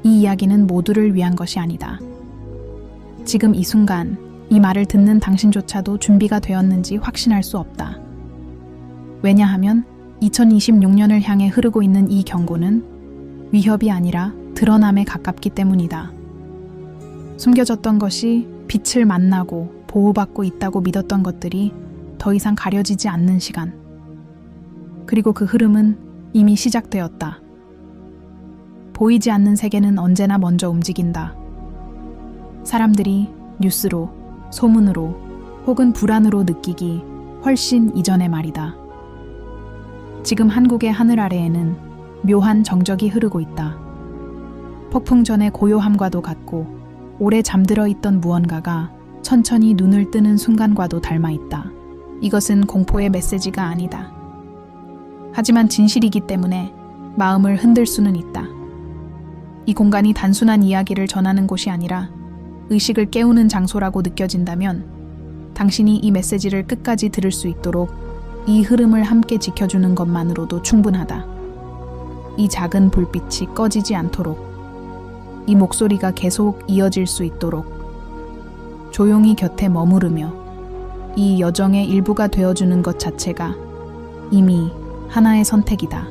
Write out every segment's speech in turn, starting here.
이 이야기는 모두를 위한 것이 아니다. 지금 이 순간 이 말을 듣는 당신조차도 준비가 되었는지 확신할 수 없다. 왜냐하면 2026년을 향해 흐르고 있는 이 경고는 위협이 아니라 드러남에 가깝기 때문이다. 숨겨졌던 것이 빛을 만나고 보호받고 있다고 믿었던 것들이 더 이상 가려지지 않는 시간. 그리고 그 흐름은 이미 시작되었다. 보이지 않는 세계는 언제나 먼저 움직인다. 사람들이 뉴스로, 소문으로 혹은 불안으로 느끼기 훨씬 이전의 말이다. 지금 한국의 하늘 아래에는 묘한 정적이 흐르고 있다. 폭풍 전의 고요함과도 같고 오래 잠들어 있던 무언가가 천천히 눈을 뜨는 순간과도 닮아 있다. 이것은 공포의 메시지가 아니다. 하지만 진실이기 때문에 마음을 흔들 수는 있다. 이 공간이 단순한 이야기를 전하는 곳이 아니라 의식을 깨우는 장소라고 느껴진다면 당신이 이 메시지를 끝까지 들을 수 있도록 이 흐름을 함께 지켜주는 것만으로도 충분하다. 이 작은 불빛이 꺼지지 않도록, 이 목소리가 계속 이어질 수 있도록 조용히 곁에 머무르며 이 여정의 일부가 되어주는 것 자체가 이미 하나의 선택이다.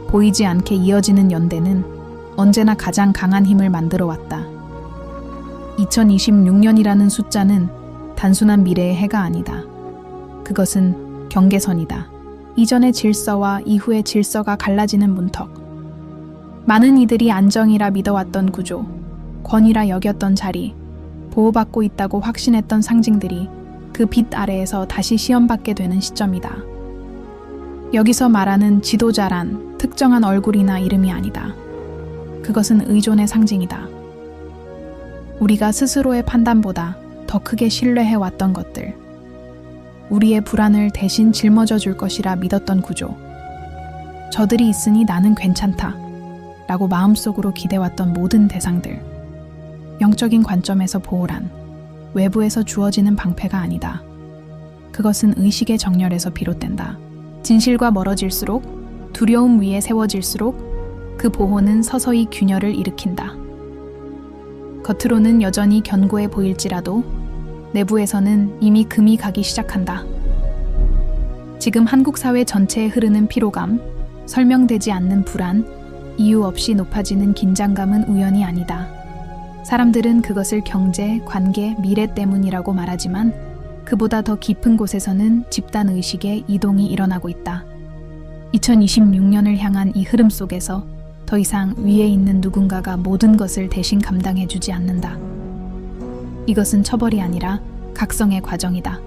보이지 않게 이어지는 연대는 언제나 가장 강한 힘을 만들어 왔다. 2026년이라는 숫자는 단순한 미래의 해가 아니다. 그것은 경계선이다. 이전의 질서와 이후의 질서가 갈라지는 문턱. 많은 이들이 안정이라 믿어왔던 구조, 권위라 여겼던 자리, 보호받고 있다고 확신했던 상징들이 그 빛 아래에서 다시 시험받게 되는 시점이다. 여기서 말하는 지도자란 특정한 얼굴이나 이름이 아니다. 그것은 의존의 상징이다. 우리가 스스로의 판단보다 더 크게 신뢰해왔던 것들, 우리의 불안을 대신 짊어져 줄 것이라 믿었던 구조, 저들이 있으니 나는 괜찮다 라고 마음속으로 기대왔던 모든 대상들, 영적인 관점에서 보호란 외부에서 주어지는 방패가 아니다. 그것은 의식의 정렬에서 비롯된다. 진실과 멀어질수록, 두려움 위에 세워질수록 그 보호는 서서히 균열을 일으킨다. 겉으로는 여전히 견고해 보일지라도 내부에서는 이미 금이 가기 시작한다. 지금 한국 사회 전체에 흐르는 피로감, 설명되지 않는 불안, 이유 없이 높아지는 긴장감은 우연이 아니다. 사람들은 그것을 경제, 관계, 미래 때문이라고 말하지만 그보다 더 깊은 곳에서는 집단의식의 이동이 일어나고 있다. 2026년을 향한 이 흐름 속에서 더 이상 위에 있는 누군가가 모든 것을 대신 감당해주지 않는다. 이것은 처벌이 아니라 각성의 과정이다.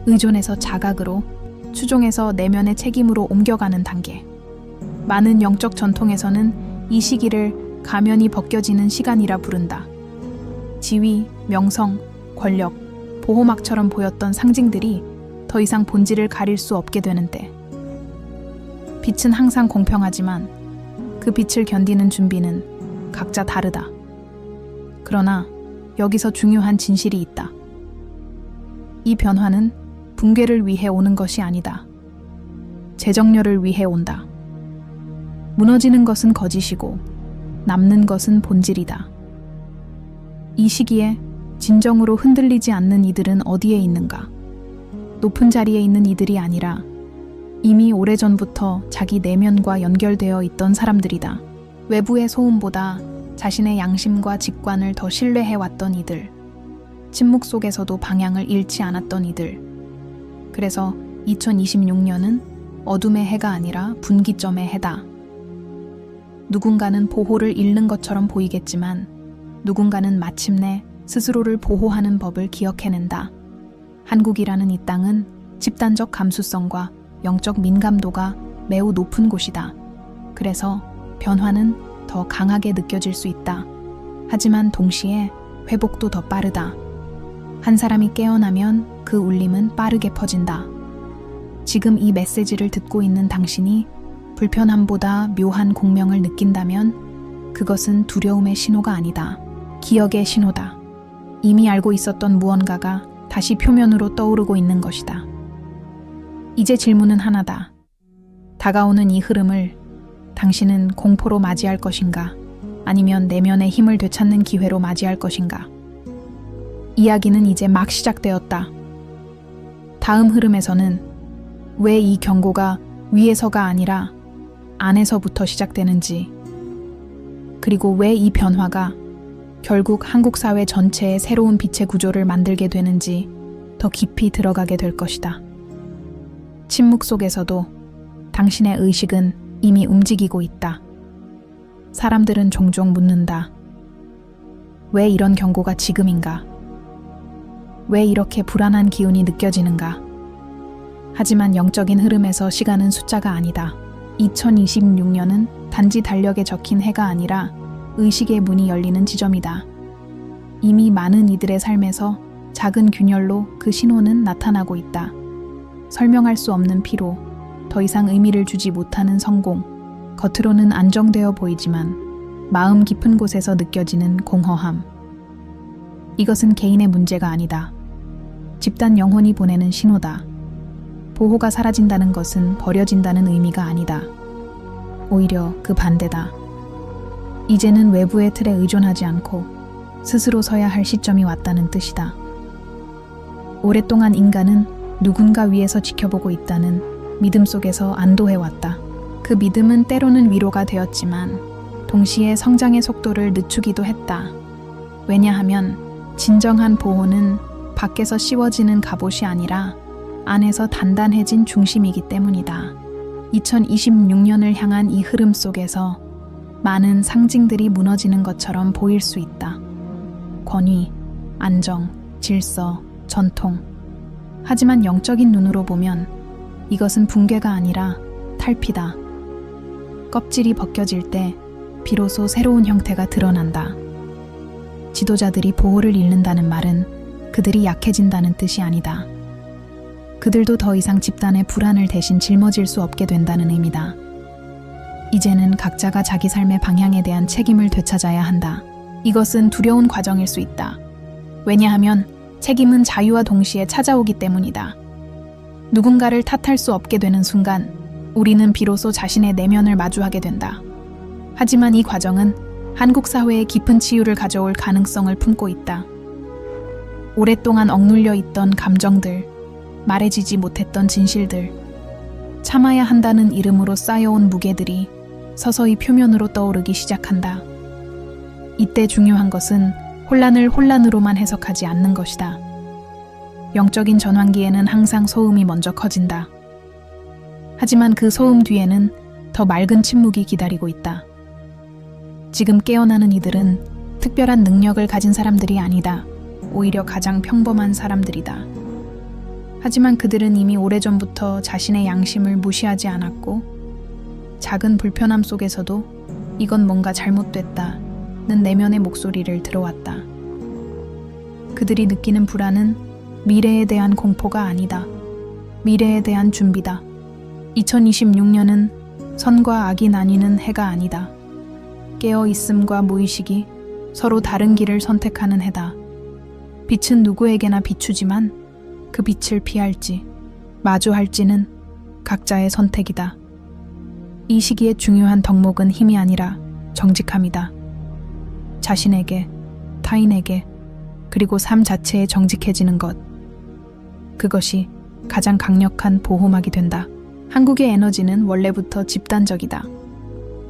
의존에서 자각으로, 추종에서 내면의 책임으로 옮겨가는 단계. 많은 영적 전통에서는 이 시기를 가면이 벗겨지는 시간이라 부른다. 지위, 명성, 권력, 보호막처럼 보였던 상징들이 더 이상 본질을 가릴 수 없게 되는 때. 빛은 항상 공평하지만 그 빛을 견디는 준비는 각자 다르다. 그러나 여기서 중요한 진실이 있다. 이 변화는 붕괴를 위해 오는 것이 아니다. 재정렬을 위해 온다. 무너지는 것은 거짓이고 남는 것은 본질이다. 이 시기에 진정으로 흔들리지 않는 이들은 어디에 있는가? 높은 자리에 있는 이들이 아니라 이미 오래전부터 자기 내면과 연결되어 있던 사람들이다. 외부의 소음보다 자신의 양심과 직관을 더 신뢰해왔던 이들. 침묵 속에서도 방향을 잃지 않았던 이들. 그래서 2026년은 어둠의 해가 아니라 분기점의 해다. 누군가는 보호를 잃는 것처럼 보이겠지만 누군가는 마침내 스스로를 보호하는 법을 기억해낸다. 한국이라는 이 땅은 집단적 감수성과 영적 민감도가 매우 높은 곳이다. 그래서 변화는 더 강하게 느껴질 수 있다. 하지만 동시에 회복도 더 빠르다. 한 사람이 깨어나면 그 울림은 빠르게 퍼진다. 지금 이 메시지를 듣고 있는 당신이 불편함보다 묘한 공명을 느낀다면 그것은 두려움의 신호가 아니다. 기억의 신호다. 이미 알고 있었던 무언가가 다시 표면으로 떠오르고 있는 것이다. 이제 질문은 하나다. 다가오는 이 흐름을 당신은 공포로 맞이할 것인가? 아니면 내면의 힘을 되찾는 기회로 맞이할 것인가? 이야기는 이제 막 시작되었다. 다음 흐름에서는 왜 이 경고가 위에서가 아니라 안에서부터 시작되는지, 그리고 왜 이 변화가 결국 한국 사회 전체의 새로운 빛의 구조를 만들게 되는지 더 깊이 들어가게 될 것이다. 침묵 속에서도 당신의 의식은 이미 움직이고 있다. 사람들은 종종 묻는다. 왜 이런 경고가 지금인가? 왜 이렇게 불안한 기운이 느껴지는가? 하지만 영적인 흐름에서 시간은 숫자가 아니다. 2026년은 단지 달력에 적힌 해가 아니라 의식의 문이 열리는 지점이다. 이미 많은 이들의 삶에서 작은 균열로 그 신호는 나타나고 있다. 설명할 수 없는 피로, 더 이상 의미를 주지 못하는 성공, 겉으로는 안정되어 보이지만 마음 깊은 곳에서 느껴지는 공허함. 이것은 개인의 문제가 아니다. 집단 영혼이 보내는 신호다. 보호가 사라진다는 것은 버려진다는 의미가 아니다. 오히려 그 반대다. 이제는 외부의 틀에 의존하지 않고 스스로 서야 할 시점이 왔다는 뜻이다. 오랫동안 인간은 누군가 위에서 지켜보고 있다는 믿음 속에서 안도해왔다. 그 믿음은 때로는 위로가 되었지만 동시에 성장의 속도를 늦추기도 했다. 왜냐하면 진정한 보호는 밖에서 씌워지는 갑옷이 아니라 안에서 단단해진 중심이기 때문이다. 2026년을 향한 이 흐름 속에서 많은 상징들이 무너지는 것처럼 보일 수 있다. 권위, 안정, 질서, 전통. 하지만 영적인 눈으로 보면 이것은 붕괴가 아니라 탈피다. 껍질이 벗겨질 때 비로소 새로운 형태가 드러난다. 지도자들이 보호를 잃는다는 말은 그들이 약해진다는 뜻이 아니다. 그들도 더 이상 집단의 불안을 대신 짊어질 수 없게 된다는 의미다. 이제는 각자가 자기 삶의 방향에 대한 책임을 되찾아야 한다. 이것은 두려운 과정일 수 있다. 왜냐하면 책임은 자유와 동시에 찾아오기 때문이다. 누군가를 탓할 수 없게 되는 순간 우리는 비로소 자신의 내면을 마주하게 된다. 하지만 이 과정은 한국 사회의 깊은 치유를 가져올 가능성을 품고 있다. 오랫동안 억눌려 있던 감정들, 말해지지 못했던 진실들, 참아야 한다는 이름으로 쌓여온 무게들이 서서히 표면으로 떠오르기 시작한다. 이때 중요한 것은 혼란을 혼란으로만 해석하지 않는 것이다. 영적인 전환기에는 항상 소음이 먼저 커진다. 하지만 그 소음 뒤에는 더 맑은 침묵이 기다리고 있다. 지금 깨어나는 이들은 특별한 능력을 가진 사람들이 아니다. 오히려 가장 평범한 사람들이다. 하지만 그들은 이미 오래전부터 자신의 양심을 무시하지 않았고 작은 불편함 속에서도 이건 뭔가 잘못됐다는 내면의 목소리를 들어왔다. 그들이 느끼는 불안은 미래에 대한 공포가 아니다. 미래에 대한 준비다. 2026년은 선과 악이 나뉘는 해가 아니다. 깨어있음과 무의식이 서로 다른 길을 선택하는 해다. 빛은 누구에게나 비추지만 그 빛을 피할지, 마주할지는 각자의 선택이다. 이 시기의 중요한 덕목은 힘이 아니라 정직함이다. 자신에게, 타인에게, 그리고 삶 자체에 정직해지는 것. 그것이 가장 강력한 보호막이 된다. 한국의 에너지는 원래부터 집단적이다.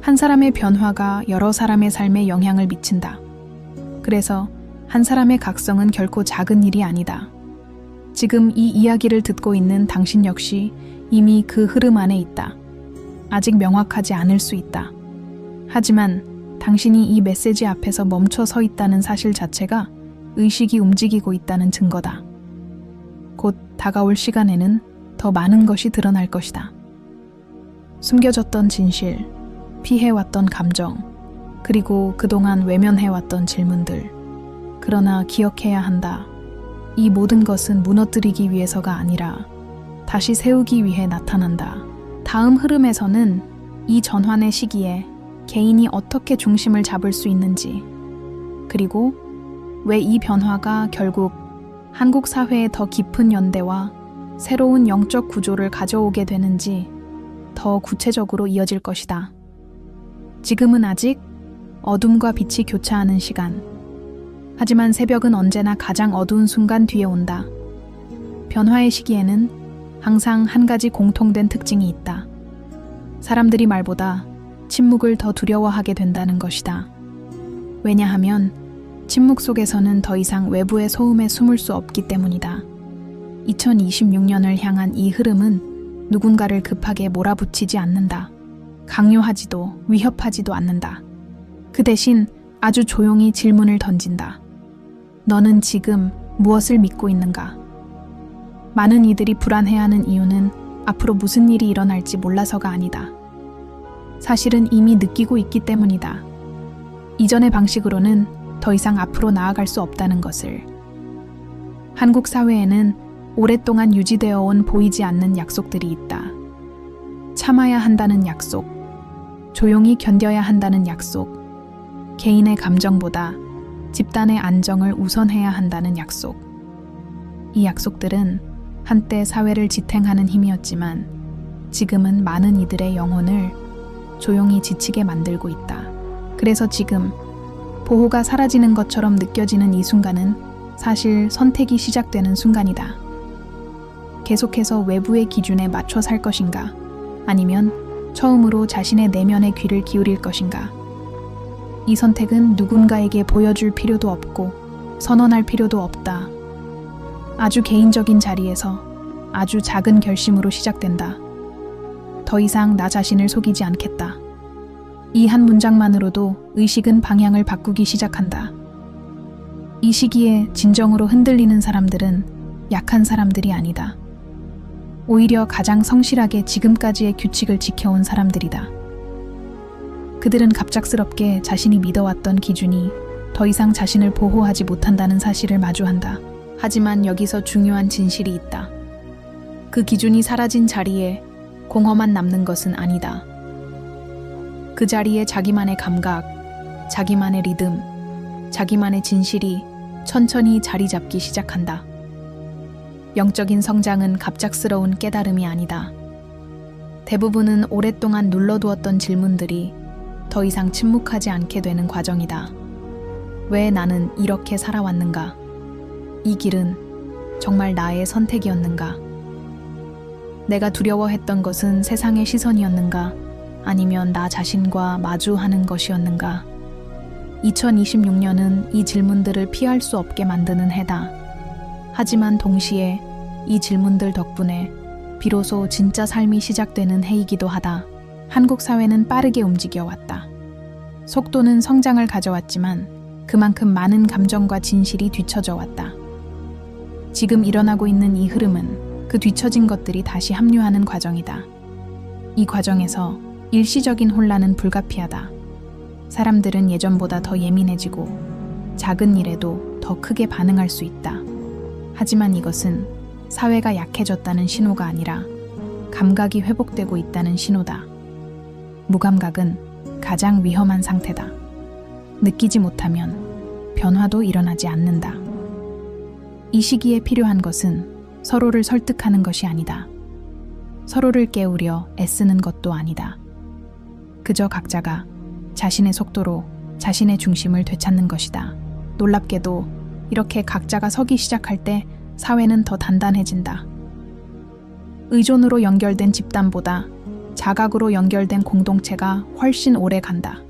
한 사람의 변화가 여러 사람의 삶에 영향을 미친다. 그래서 한 사람의 각성은 결코 작은 일이 아니다. 지금 이 이야기를 듣고 있는 당신 역시 이미 그 흐름 안에 있다. 아직 명확하지 않을 수 있다. 하지만 당신이 이 메시지 앞에서 멈춰 서 있다는 사실 자체가 의식이 움직이고 있다는 증거다. 곧 다가올 시간에는 더 많은 것이 드러날 것이다. 숨겨졌던 진실, 피해왔던 감정, 그리고 그동안 외면해왔던 질문들. 그러나 기억해야 한다. 이 모든 것은 무너뜨리기 위해서가 아니라 다시 세우기 위해 나타난다. 다음 흐름에서는 이 전환의 시기에 개인이 어떻게 중심을 잡을 수 있는지, 그리고 왜 이 변화가 결국 한국 사회의 더 깊은 연대와 새로운 영적 구조를 가져오게 되는지 더 구체적으로 이어질 것이다. 지금은 아직 어둠과 빛이 교차하는 시간. 하지만 새벽은 언제나 가장 어두운 순간 뒤에 온다. 변화의 시기에는 항상 한 가지 공통된 특징이 있다. 사람들이 말보다 침묵을 더 두려워하게 된다는 것이다. 왜냐하면 침묵 속에서는 더 이상 외부의 소음에 숨을 수 없기 때문이다. 2026년을 향한 이 흐름은 누군가를 급하게 몰아붙이지 않는다. 강요하지도 위협하지도 않는다. 그 대신 아주 조용히 질문을 던진다. 너는 지금 무엇을 믿고 있는가? 많은 이들이 불안해하는 이유는 앞으로 무슨 일이 일어날지 몰라서가 아니다. 사실은 이미 느끼고 있기 때문이다. 이전의 방식으로는 더 이상 앞으로 나아갈 수 없다는 것을. 한국 사회에는 오랫동안 유지되어 온 보이지 않는 약속들이 있다. 참아야 한다는 약속, 조용히 견뎌야 한다는 약속, 개인의 감정보다 집단의 안정을 우선해야 한다는 약속. 이 약속들은 한때 사회를 지탱하는 힘이었지만 지금은 많은 이들의 영혼을 조용히 지치게 만들고 있다. 그래서 지금 보호가 사라지는 것처럼 느껴지는 이 순간은 사실 선택이 시작되는 순간이다. 계속해서 외부의 기준에 맞춰 살 것인가? 아니면 처음으로 자신의 내면의 귀를 기울일 것인가? 이 선택은 누군가에게 보여줄 필요도 없고 선언할 필요도 없다. 아주 개인적인 자리에서 아주 작은 결심으로 시작된다. 더 이상 나 자신을 속이지 않겠다. 이 한 문장만으로도 의식은 방향을 바꾸기 시작한다. 이 시기에 진정으로 흔들리는 사람들은 약한 사람들이 아니다. 오히려 가장 성실하게 지금까지의 규칙을 지켜온 사람들이다. 그들은 갑작스럽게 자신이 믿어왔던 기준이 더 이상 자신을 보호하지 못한다는 사실을 마주한다. 하지만 여기서 중요한 진실이 있다. 그 기준이 사라진 자리에 공허만 남는 것은 아니다. 그 자리에 자기만의 감각, 자기만의 리듬, 자기만의 진실이 천천히 자리 잡기 시작한다. 영적인 성장은 갑작스러운 깨달음이 아니다. 대부분은 오랫동안 눌러두었던 질문들이 더 이상 침묵하지 않게 되는 과정이다. 왜 나는 이렇게 살아왔는가? 이 길은 정말 나의 선택이었는가? 내가 두려워했던 것은 세상의 시선이었는가? 아니면 나 자신과 마주하는 것이었는가? 2026년은 이 질문들을 피할 수 없게 만드는 해다. 하지만 동시에 이 질문들 덕분에 비로소 진짜 삶이 시작되는 해이기도 하다. 한국 사회는 빠르게 움직여왔다. 속도는 성장을 가져왔지만 그만큼 많은 감정과 진실이 뒤처져 왔다. 지금 일어나고 있는 이 흐름은 그 뒤처진 것들이 다시 합류하는 과정이다. 이 과정에서 일시적인 혼란은 불가피하다. 사람들은 예전보다 더 예민해지고 작은 일에도 더 크게 반응할 수 있다. 하지만 이것은 사회가 약해졌다는 신호가 아니라 감각이 회복되고 있다는 신호다. 무감각은 가장 위험한 상태다. 느끼지 못하면 변화도 일어나지 않는다. 이 시기에 필요한 것은 서로를 설득하는 것이 아니다. 서로를 깨우려 애쓰는 것도 아니다. 그저 각자가 자신의 속도로 자신의 중심을 되찾는 것이다. 놀랍게도 이렇게 각자가 서기 시작할 때 사회는 더 단단해진다. 의존으로 연결된 집단보다 자각으로 연결된 공동체가 훨씬 오래 간다.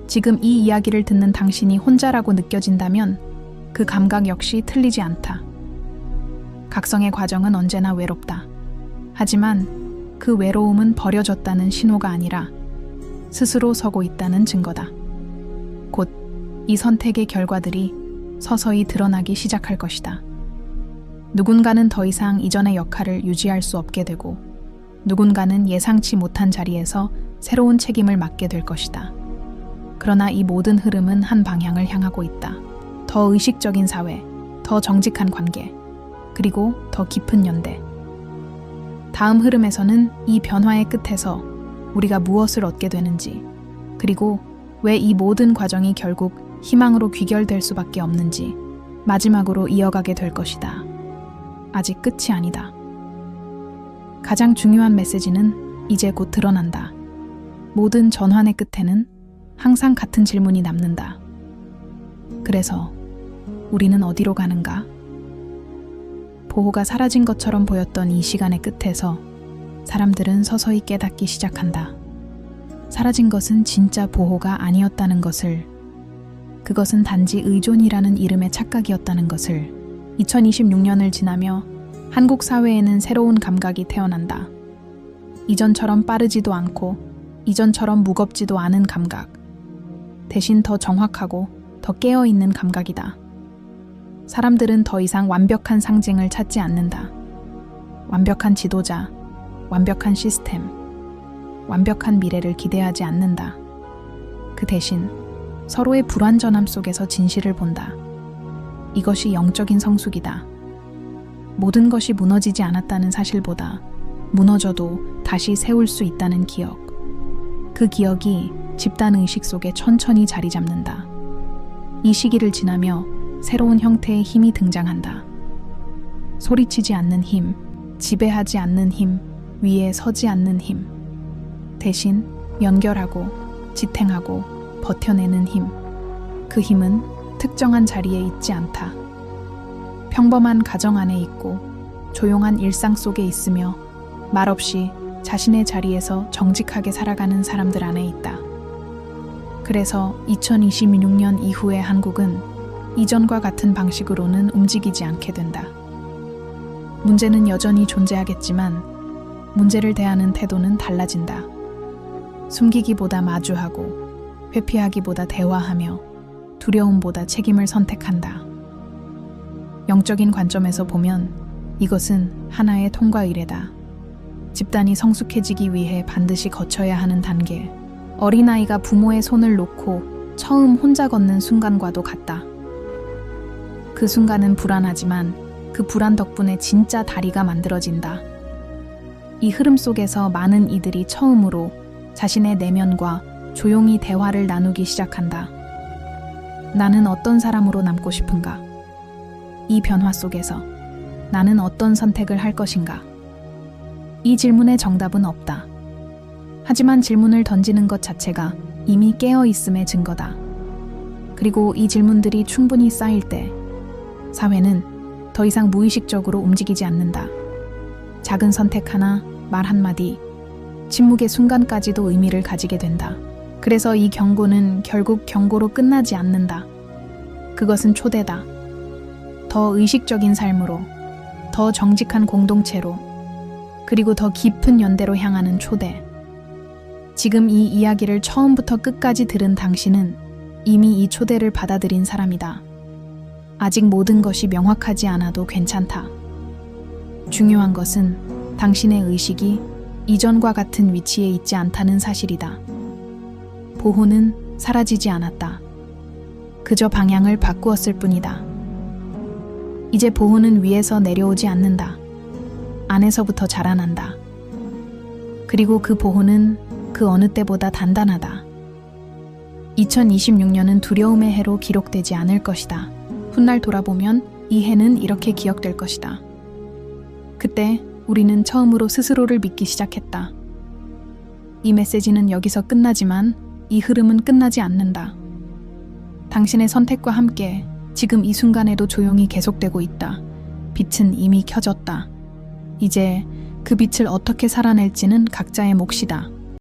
지금 이 이야기를 듣는 당신이 혼자라고 느껴진다면 그 감각 역시 틀리지 않다. 각성의 과정은 언제나 외롭다. 하지만 그 외로움은 버려졌다는 신호가 아니라 스스로 서고 있다는 증거다. 곧 이 선택의 결과들이 서서히 드러나기 시작할 것이다. 누군가는 더 이상 이전의 역할을 유지할 수 없게 되고 누군가는 예상치 못한 자리에서 새로운 책임을 맡게 될 것이다. 그러나 이 모든 흐름은 한 방향을 향하고 있다. 더 의식적인 사회, 더 정직한 관계, 그리고 더 깊은 연대. 다음 흐름에서는 이 변화의 끝에서 우리가 무엇을 얻게 되는지, 그리고 왜 이 모든 과정이 결국 희망으로 귀결될 수밖에 없는지 마지막으로 이어가게 될 것이다. 아직 끝이 아니다. 가장 중요한 메시지는 이제 곧 드러난다. 모든 전환의 끝에는 항상 같은 질문이 남는다. 그래서 우리는 어디로 가는가? 보호가 사라진 것처럼 보였던 이 시간의 끝에서 사람들은 서서히 깨닫기 시작한다. 사라진 것은 진짜 보호가 아니었다는 것을, 그것은 단지 의존이라는 이름의 착각이었다는 것을. 2026년을 지나며 한국 사회에는 새로운 감각이 태어난다. 이전처럼 빠르지도 않고 이전처럼 무겁지도 않은 감각. 대신 더 정확하고 더 깨어있는 감각이다. 사람들은 더 이상 완벽한 상징을 찾지 않는다. 완벽한 지도자, 완벽한 시스템, 완벽한 미래를 기대하지 않는다. 그 대신 서로의 불완전함 속에서 진실을 본다. 이것이 영적인 성숙이다. 모든 것이 무너지지 않았다는 사실보다 무너져도 다시 세울 수 있다는 기억. 그 기억이 집단 의식 속에 천천히 자리 잡는다. 이 시기를 지나며 새로운 형태의 힘이 등장한다. 소리치지 않는 힘, 지배하지 않는 힘, 위에 서지 않는 힘. 대신 연결하고 지탱하고 버텨내는 힘. 그 힘은 특정한 자리에 있지 않다. 평범한 가정 안에 있고 조용한 일상 속에 있으며 말없이 자신의 자리에서 정직하게 살아가는 사람들 안에 있다. 그래서 2026년 이후의 한국은 이전과 같은 방식으로는 움직이지 않게 된다. 문제는 여전히 존재하겠지만 문제를 대하는 태도는 달라진다. 숨기기보다 마주하고 회피하기보다 대화하며 두려움보다 책임을 선택한다. 영적인 관점에서 보면 이것은 하나의 통과 의례다. 집단이 성숙해지기 위해 반드시 거쳐야 하는 단계. 어린아이가 부모의 손을 놓고 처음 혼자 걷는 순간과도 같다. 그 순간은 불안하지만 그 불안 덕분에 진짜 다리가 만들어진다. 이 흐름 속에서 많은 이들이 처음으로 자신의 내면과 조용히 대화를 나누기 시작한다. 나는 어떤 사람으로 남고 싶은가? 이 변화 속에서 나는 어떤 선택을 할 것인가? 이 질문의 정답은 없다. 하지만 질문을 던지는 것 자체가 이미 깨어 있음의 증거다. 그리고 이 질문들이 충분히 쌓일 때 사회는 더 이상 무의식적으로 움직이지 않는다. 작은 선택 하나, 말 한마디, 침묵의 순간까지도 의미를 가지게 된다. 그래서 이 경고는 결국 경고로 끝나지 않는다. 그것은 초대다. 더 의식적인 삶으로, 더 정직한 공동체로, 그리고 더 깊은 연대로 향하는 초대. 지금 이 이야기를 처음부터 끝까지 들은 당신은 이미 이 초대를 받아들인 사람이다. 아직 모든 것이 명확하지 않아도 괜찮다. 중요한 것은 당신의 의식이 이전과 같은 위치에 있지 않다는 사실이다. 보호는 사라지지 않았다. 그저 방향을 바꾸었을 뿐이다. 이제 보호는 위에서 내려오지 않는다. 안에서부터 자라난다. 그리고 그 보호는 그 어느 때보다 단단하다. 2026년은 두려움의 해로 기록되지 않을 것이다. 훗날 돌아보면 이 해는 이렇게 기억될 것이다. 그때 우리는 처음으로 스스로를 믿기 시작했다. 이 메시지는 여기서 끝나지만 이 흐름은 끝나지 않는다. 당신의 선택과 함께 지금 이 순간에도 조용히 계속되고 있다. 빛은 이미 켜졌다. 이제 그 빛을 어떻게 살아낼지는 각자의 몫이다.